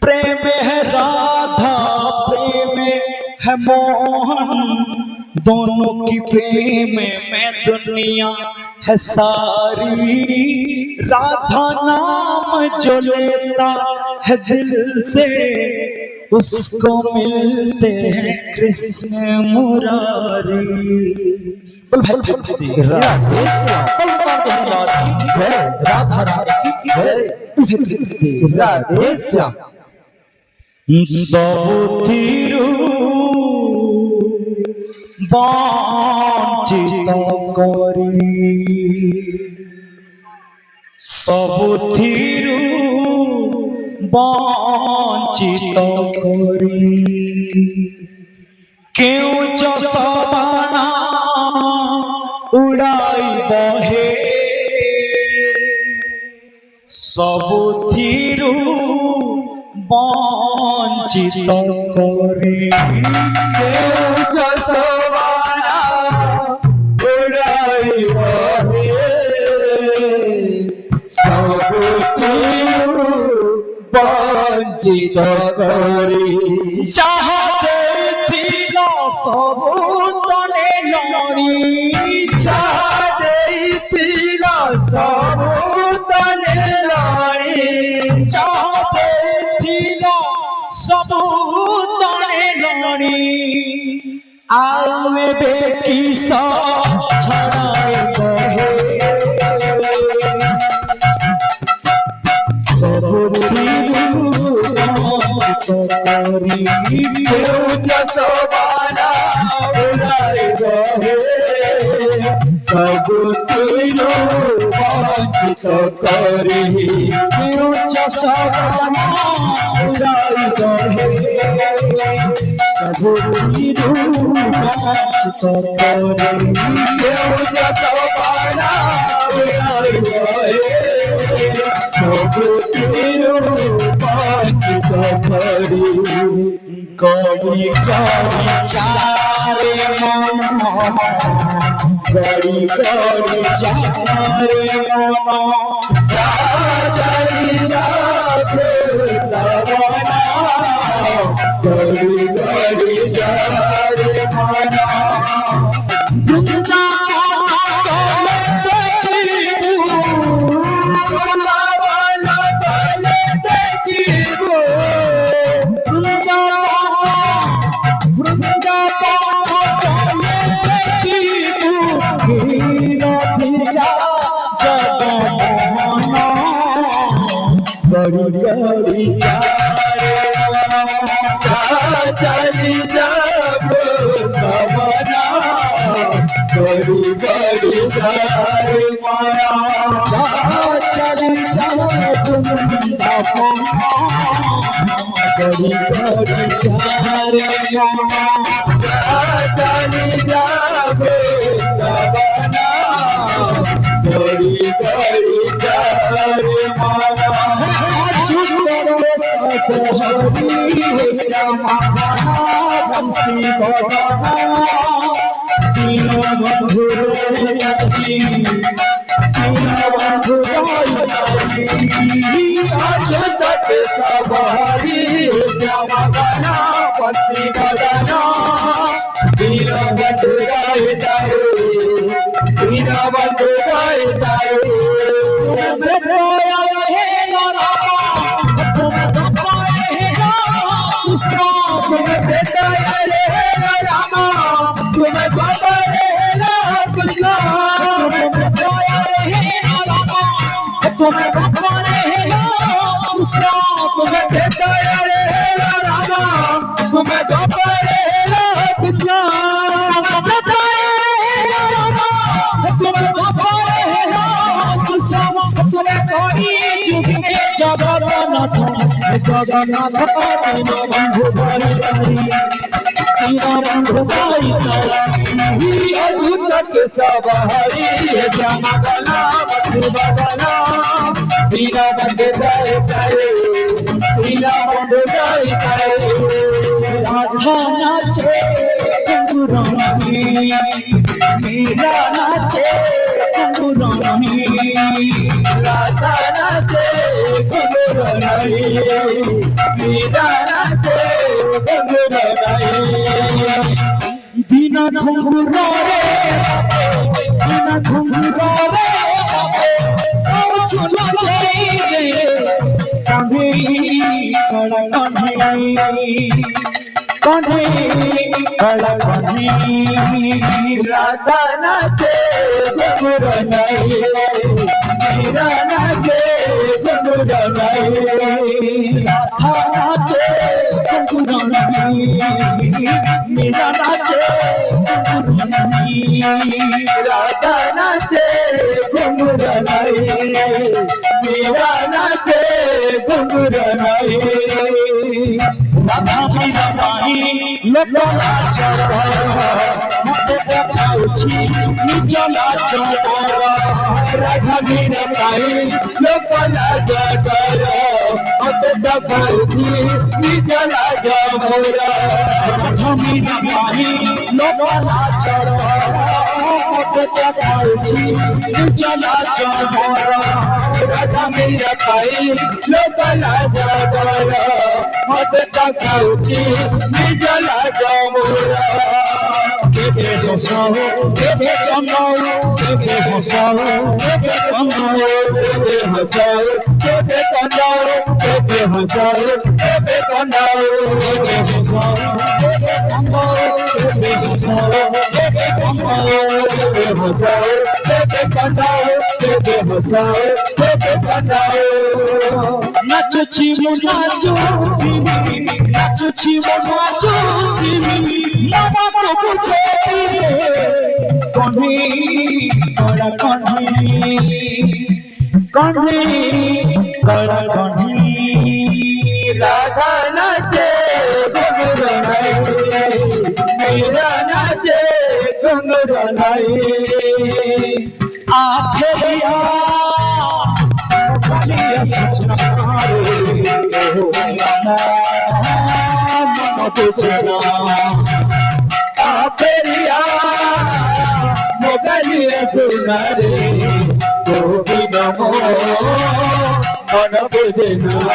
प्रेम है राधा, प्रेम है मोहन, दोनों की प्रेम में दुनिया है सारी। राधा नाम जो लेता है दिल से, उसको मिलते हैं कृष्ण मुरारी। बोल भाई फिर से राधा रानी की जय। फिर से राधे श्याम। सबुथिरु वांछित करी, सबुथिरु वांछित करी, क्यों जसबाना उड़ाई बहे, सबुथिरु वांछित करी, क्यों जसबाना उड़ाई बहे, सबुथिरु वांछित करी। चाहते थिल सबु तने लड़ी, चाहते थिल सबु तने लड़ी, चाहते थिल सबु तने लड़ी, आवे बेटी सा छड़ाए बहे, सबुथिरु वांछित करी, क्यों जसबाना उड़ाई बहे, सबुथिरु वांछित करी। क्यों जसबाना उड़ाई बहे, सबुथिरु वांछित करी, क्यों जसबाना उड़ाई बहे, सबुथिरु वांछित करी। गड़ी गड़ी चारे मन, गड़ी गड़ी चारे मन, चली जाते तबना, गड़ी गड़ी जारे मना। गड़ी गड़ी चली जाबो तबना, गड़ी गड़ी जारे मना। चली जाओ गड़ी गड़ी चारे चली जाबो तबना, गड़ी गड़ी जारे मना। हरी श्यामा बंसी तीन बंधु आज तक सब हरी श्यामा गाना बंसी बजाना, तीन बंधु गाए जाए, तीन बंधु गाए जाए। जगन्नाथ अजूतक सब हरी श्यामा गाना बंधु बजाना, तीन बंधु गाए जाए, तीन बंधु गाए जाए। राधा नाचे कुंगुरानी, मीरा नाचे कुंगुरानी, राधा नाचे घुंघरू नहीं मीरा नाचे घुंघरू नहीं बिना घुंघरू रे बिना घुंघरू रे चुचा रे कांधे कड़ा कांधे कांधे कड़ा कांधे राधा नाचे घुंघरू नहीं मीरा नाचे घुंघरू नहीं राधा नाचे घुंघरू नहीं मीरा नाचे घुंघरू नहीं राधा नाचे घुंघरू नहीं मीरा नाचे घुंघरू नहीं राधा मीरा माही लोको नाचा मते देखाउछि निज नाच राधा मीरा माही लोको नाचा मते देखाउछि निज नाच राधा मीरा माही लोको नाचा मते देखाउछि निज नाच राधा मीरा माही लोको नाचा मते देखाउछि निज नाच केबे हसाओ केबे कमाओ केबे हसाओ केबे कमाओ केबे हसाओ केबे कमाओ केबे हसाओ केबे कमाओ केबे हसाओ केबे कमाओ केबे हसाओ केबे कमाओ केबे हसाओ केबे कमाओ केबे हसाओ केबे कमाओ नाचुछि मो नाचुछि नाचुछि मो नाचुछि मामा को पूछे कन्हे कड़ा कन्हे कन्हे कड़ा कन्हे राधा नाचे घुंघरू नहीं मीरा नाचे घुंघरू नहीं आखिरिया कालिया सजना रे मन तुझना आखिरिया मोगलिया सुनारे गोविंद हो मन बुझना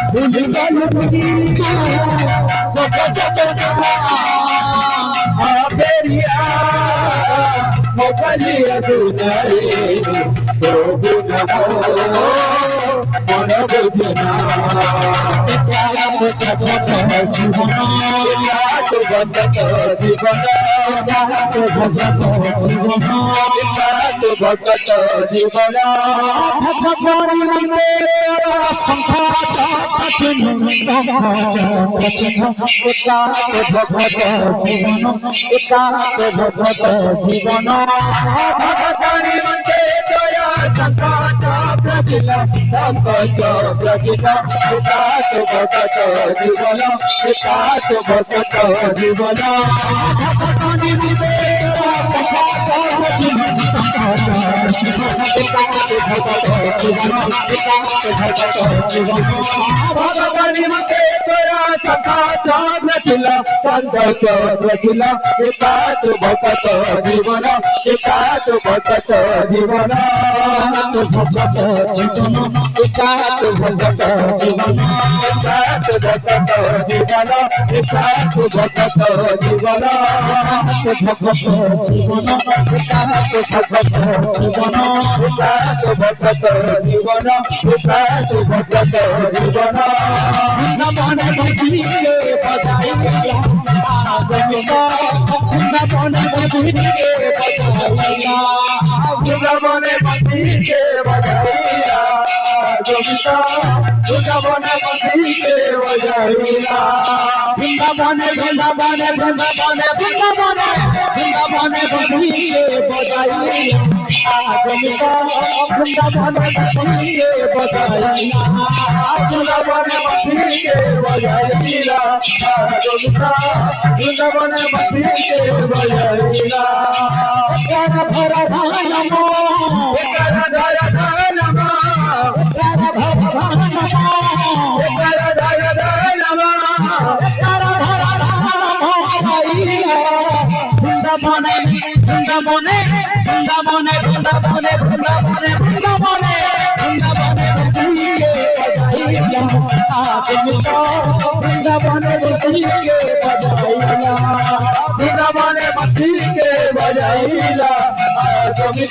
भूल गलती भूल गलती आखिरिया मोगलिया सुनारे गोविंद हो मन बुझना जीवन भगत जीवन भगत जीवन भगत जीवन भगवान संख्या भगत जीवन एकांत भगत जीवन प्रजिला भगत प्रजिला एकांत भगत जीवन एकांत भगत जीवन भगवानी मते तोरा सखा प्रजिला भगत प्रजिला एकांत भगत जीवन एकांत भगत जीवन भगत जीवन एकांत भगत जीवन एकांत भगत जीवन एकांत भगत जीवन भगत जीवन एकांत भगत जीवन एकांत भगत जीवन एकांत भगत जीवन नमन बसी के बजाइया गोविंदा नमन बसी के बजाइया नमन बसी के बजाइया गोविंदा नमन बसी के बजाइया वृंदावन वृंदावन वृंदावन वृंदावन वृंदावन बसी के बजाइया गोविंदा वृंदावन बसी के बजाइया वृंदावन बसी के बजाइया गोविंदा वृंदावन बसी के बजाइया प्यार भरा धाम प्यार भरा धाम प्यार भरा धाम प्यार भरा धाम प्यार भरा धाम वृंदावन বৃন্দাবনে বৃন্দাবনে বৃন্দাবনে বৃন্দাবনে বৃন্দাবনে বৃন্দাবনে বসিয়ে বাজাইলা আদমি বৃন্দাবনে বসিয়ে বাজাইলা বৃন্দাবনে বসিকে বাজাইলা আদমি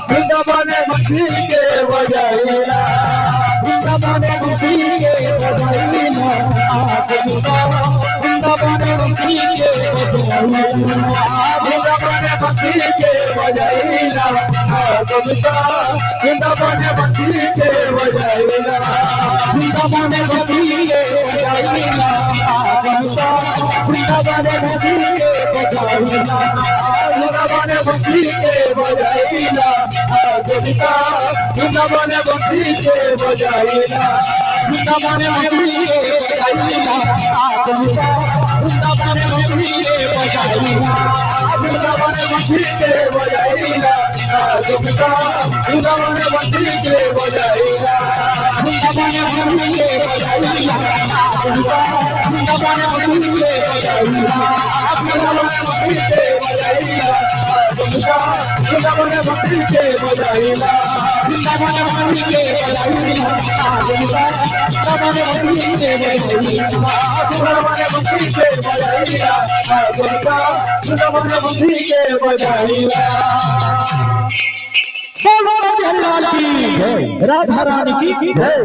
বৃন্দাবনে বসিকে বাজাইলা বৃন্দাবনে বসিয়ে বাজাইলা আদমি বৃন্দাবনে বসিয়ে বাজাইলা বৃন্দাবনে বসিকে বাজাইলা আদমি বৃন্দাবনে বসিকে বাজাইলা বৃন্দাবনে বসিয়ে বাজাইলা আদমি বৃন্দাবনে বসিয়ে বাজাইলা বৃন্দাবনে বসিকে বাজাইলা আদমি বৃন্দাবনে বসিকে বাজাইলা বৃন্দাবনে বসিয়ে বাজাইলা আদমি বৃন্দাবনে বসিয়ে বাজাইলা বৃন্দাবনে বসিকে বাজাইলা আদমি বৃন্দাবনে বসিকে বাজাইলা বৃন্দাবনে বসিয়ে বাজাইলা আদমি বৃন্দাবনে বসিয়ে বাজাইলা বৃন্দাবনে বসিকে বাজাইলা আদমি বৃন্দাবনে বসিকে বাজাইলা বৃন্দাবনে বসিয়ে বাজাইলা আদমি বৃন্দাবনে বসিয়ে বাজাইলা বৃন্দাবনে বসিকে বাজাইলা আদমি বৃন্দাবনে বসিকে বাজাইলা बोलो बिहारी लाल की राधा रानी की जय।